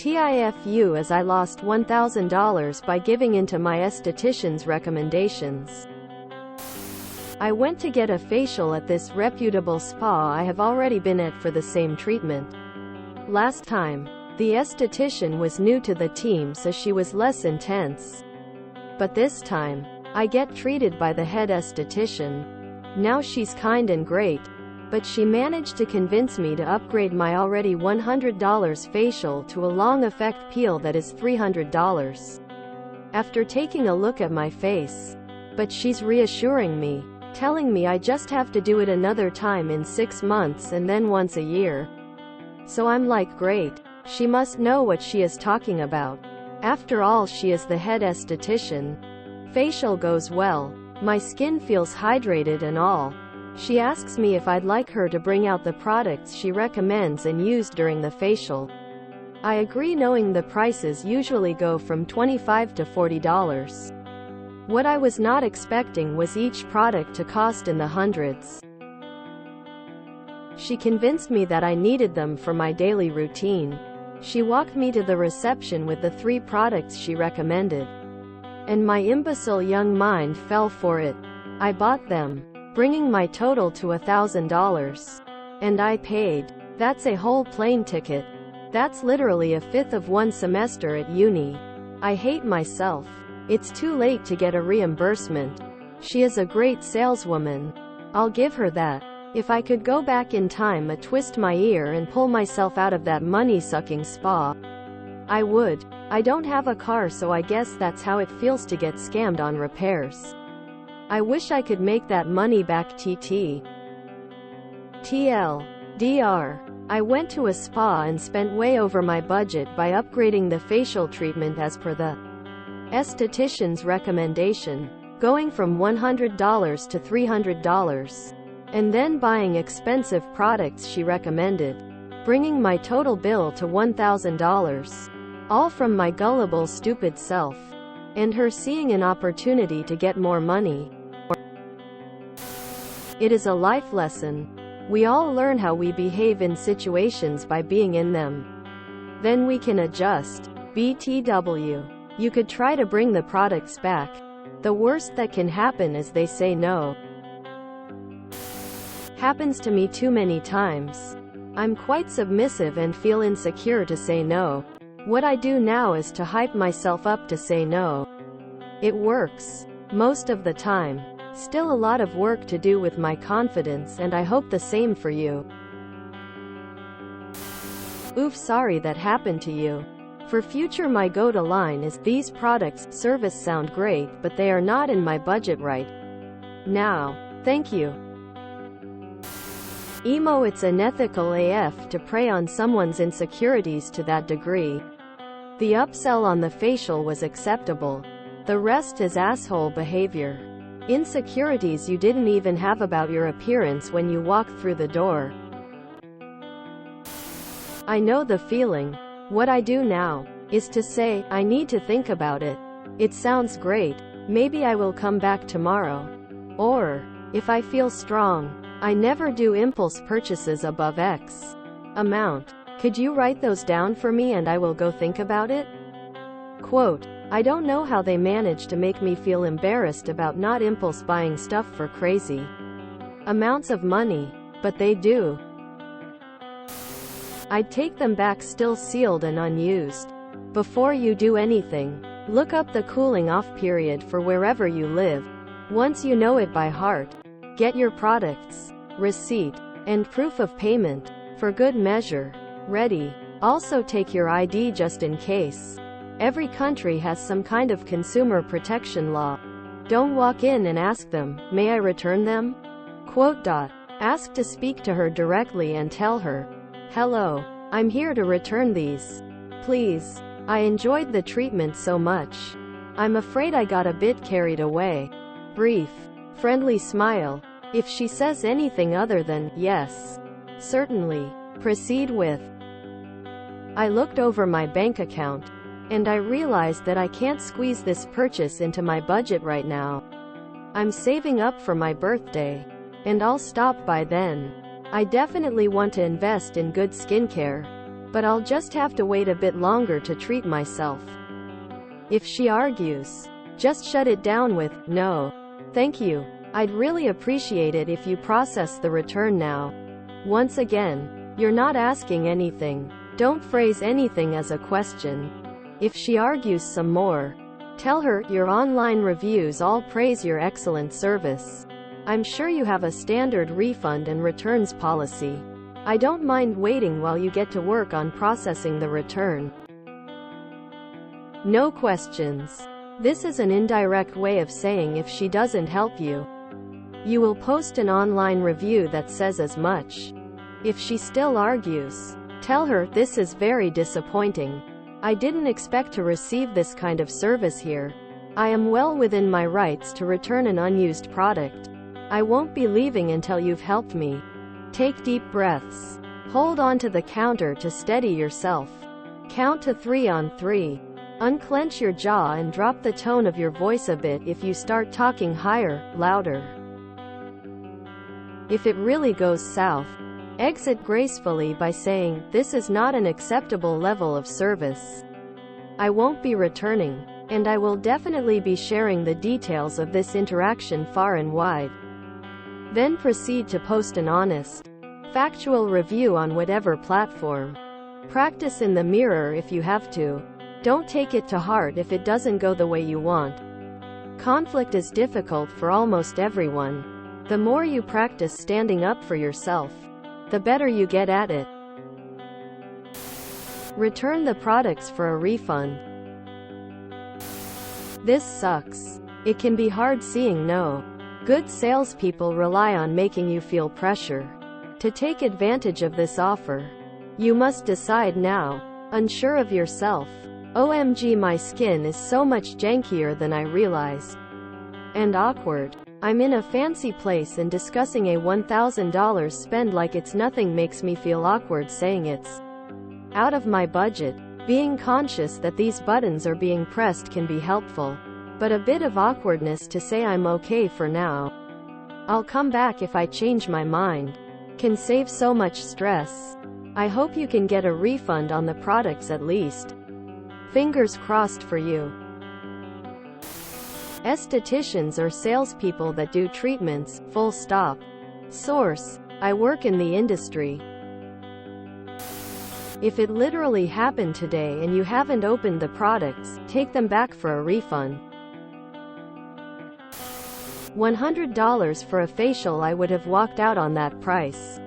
TIFU, as I lost $1,000 by giving into my esthetician's recommendations. I went to get a facial at this reputable spa I have already been at for the same treatment. Last time, the esthetician was new to the team, so she was less intense. But this time, I get treated by the head esthetician. Now she's kind and great, but she managed to convince me to upgrade my already $100 facial to a long effect peel that is $300. After taking a look at my face, but she's reassuring me, telling me I just have to do it another time in 6 months and then once a year. So I'm like, great, she must know what she is talking about. After all, she is the head esthetician. Facial goes well, my skin feels hydrated and all. She asks me if I'd like her to bring out the products she recommends and used during the facial. I agree, knowing the prices usually go from $25 to $40. What I was not expecting was each product to cost in the hundreds. She convinced me that I needed them for my daily routine. She walked me to the reception with the 3 products she recommended. And my imbecile young mind fell for it. I bought them, bringing my total to $1,000. And I paid. That's a whole plane ticket. That's literally a fifth of 1 semester at uni. I hate myself. It's too late to get a reimbursement. She is a great saleswoman. I'll give her that. If I could go back in time, I'd twist my ear and pull myself out of that money-sucking spa. I would. I don't have a car, so I guess that's how it feels to get scammed on repairs. I wish I could make that money back. TLDR. I went to a spa and spent way over my budget by upgrading the facial treatment as per the esthetician's recommendation, going from $100 to $300, and then buying expensive products she recommended, bringing my total bill to $1,000, all from my gullible, stupid self, and her seeing an opportunity to get more money. It is a life lesson. We all learn how we behave in situations by being in them. Then we can adjust. BTW. You could try to bring the products back. The worst that can happen is they say no. Happens to me too many times. I'm quite submissive and feel insecure to say no. What I do now is to hype myself up to say no. It works. Most of the time. Still a lot of work to do with my confidence, and I hope the same for you. Oof, sorry that happened to you. For future, my go-to line is, these products, service sound great, but they are not in my budget right now. Thank you. Emo. It's unethical AF to prey on someone's insecurities to that degree. The upsell on the facial was acceptable. The rest is asshole behavior. Insecurities you didn't even have about your appearance when you walked through the door. I know the feeling. What I do now is to say, I need to think about it. It sounds great. Maybe I will come back tomorrow. Or, if I feel strong. I never do impulse purchases above X amount. Could you write those down for me and I will go think about it? Quote, I don't know how they manage to make me feel embarrassed about not impulse buying stuff for crazy amounts of money, but they do. I'd take them back still sealed and unused. Before you do anything, look up the cooling off period for wherever you live. Once you know it by heart, get your products, receipt, and proof of payment, for good measure, ready. Also take your ID just in case. Every country has some kind of consumer protection law. Don't walk in and ask them, may I return them? Quote. Ask to speak to her directly and tell her, hello, I'm here to return these. Please. I enjoyed the treatment so much. I'm afraid I got a bit carried away. Brief, friendly smile. If she says anything other than, yes, certainly, proceed with. I looked over my bank account, and I realized that I can't squeeze this purchase into my budget right now. I'm saving up for my birthday, and I'll stop by then. I definitely want to invest in good skincare. but I'll just have to wait a bit longer to treat myself. If she argues, just shut it down with, "No. Thank you. I'd really appreciate it if you process the return now." Once again, you're not asking anything. Don't phrase anything as a question. If she argues some more, tell her, "Your online reviews all praise your excellent service. I'm sure you have a standard refund and returns policy. I don't mind waiting while you get to work on processing the return." No questions. This is an indirect way of saying if she doesn't help you, you will post an online review that says as much. If she still argues, tell her, "This is very disappointing. I didn't expect to receive this kind of service here. I am well within my rights to return an unused product. I won't be leaving until you've helped me." Take deep breaths. Hold on to the counter to steady yourself. Count to 3 on 3. Unclench your jaw and drop the tone of your voice a bit if you start talking higher, louder. If it really goes south, exit gracefully by saying, "This is not an acceptable level of service. I won't be returning, and I will definitely be sharing the details of this interaction far and wide." Then proceed to post an honest, factual review on whatever platform. Practice in the mirror if you have to. Don't take it to heart if it doesn't go the way you want. Conflict is difficult for almost everyone. The more you practice standing up for yourself, the better you get at it. Return the products for a refund. This sucks. It can be hard seeing no. Good salespeople rely on making you feel pressure to take advantage of this offer. You must decide now. Unsure of yourself. "OMG, my skin is so much jankier than I realized. And awkward. I'm in a fancy place and discussing a $1,000 spend like it's nothing makes me feel awkward saying it's out of my budget." Being conscious that these buttons are being pressed can be helpful, but a bit of awkwardness to say "I'm okay for now. I'll come back if I change my mind" can save so much stress. I hope you can get a refund on the products at least. Fingers crossed for you. Estheticians are salespeople that do treatments, full stop. Source: I work in the industry. If it literally happened today and you haven't opened the products, take them back for a refund. $100 for a facial. I would have walked out on that price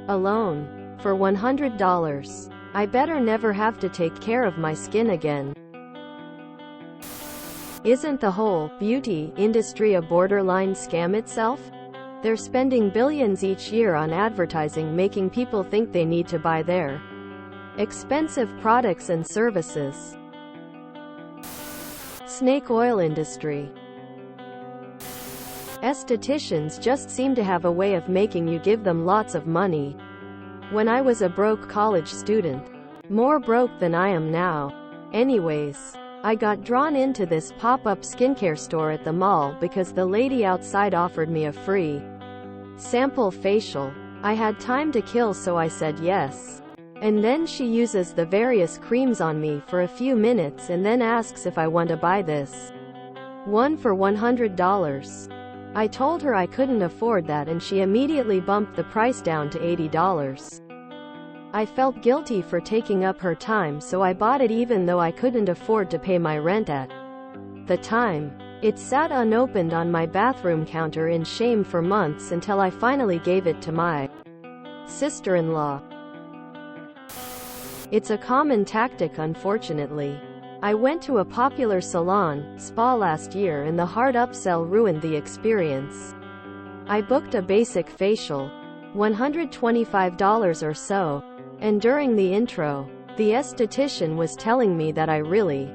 alone. For $100. I better never have to take care of my skin again. Isn't the whole beauty industry a borderline scam itself? They're spending billions each year on advertising, making people think they need to buy their expensive products and services. Snake oil industry. Estheticians just seem to have a way of making you give them lots of money. When I was a broke college student, more broke than I am now. Anyways, I got drawn into this pop-up skincare store at the mall because the lady outside offered me a free sample facial. I had time to kill, so I said yes. And then she uses the various creams on me for a few minutes and then asks if I want to buy this one for $100. I told her I couldn't afford that and she immediately bumped the price down to $80. I felt guilty for taking up her time, so I bought it even though I couldn't afford to pay my rent at the time. It sat unopened on my bathroom counter in shame for months until I finally gave it to my sister-in-law. It's a common tactic, unfortunately. I went to a popular salon, spa last year and the hard upsell ruined the experience. I booked a basic facial, $125 or so, and during the intro, the esthetician was telling me that I really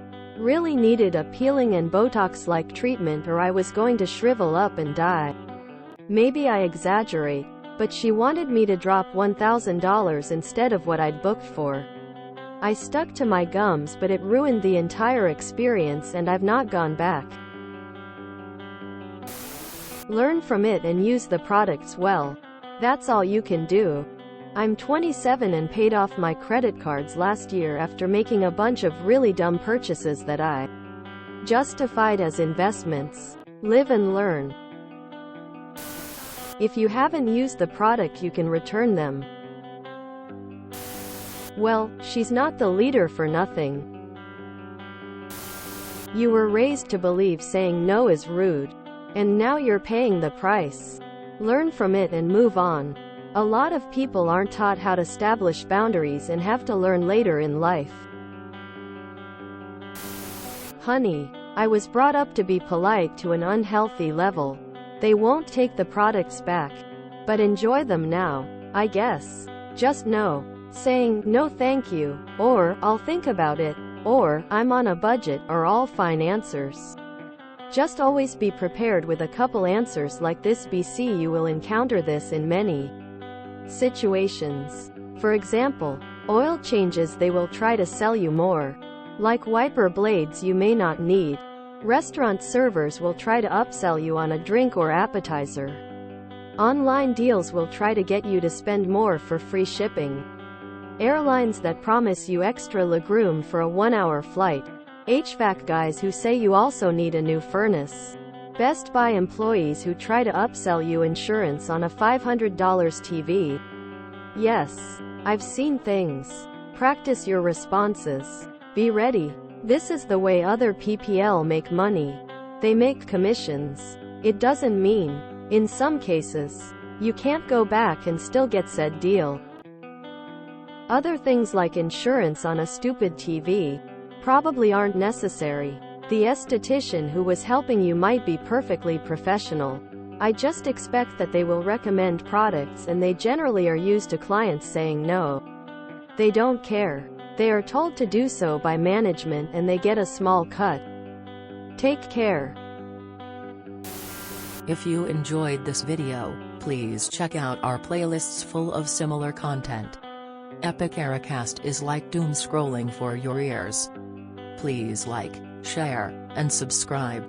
needed a peeling and Botox-like treatment or I was going to shrivel up and die. Maybe I exaggerate, but she wanted me to drop $1,000 instead of what I'd booked for. I stuck to my gums, but it ruined the entire experience and I've not gone back. Learn from it and use the products well. That's all you can do. I'm 27 and paid off my credit cards last year after making a bunch of really dumb purchases that I justified as investments. Live and learn. If you haven't used the product, you can return them. Well, she's not the leader for nothing. You were raised to believe saying no is rude. And now you're paying the price. Learn from it and move on. A lot of people aren't taught how to establish boundaries and have to learn later in life. Honey, I was brought up to be polite to an unhealthy level. They won't take the products back. But enjoy them now, I guess. Just know. Saying, no thank you, or, I'll think about it, or, I'm on a budget, are all fine answers. Just always be prepared with a couple answers like this. BC, you will encounter this in many situations. For example, oil changes, they will try to sell you more. Like wiper blades you may not need. Restaurant servers will try to upsell you on a drink or appetizer. Online deals will try to get you to spend more for free shipping. Airlines that promise you extra legroom for a 1-hour flight. HVAC guys who say you also need a new furnace. Best Buy employees who try to upsell you insurance on a $500 TV. Yes, I've seen things. Practice your responses. Be ready. This is the way other PPL make money. They make commissions. It doesn't mean, in some cases, you can't go back and still get said deal. Other things like insurance on a stupid TV probably aren't necessary. The esthetician who was helping you might be perfectly professional. I just expect that they will recommend products, and they generally are used to clients saying no. They don't care. They are told to do so by management and they get a small cut. Take care. If you enjoyed this video, please check out our playlists full of similar content. Epic Ericast is like doom scrolling for your ears. Please like, share, and subscribe.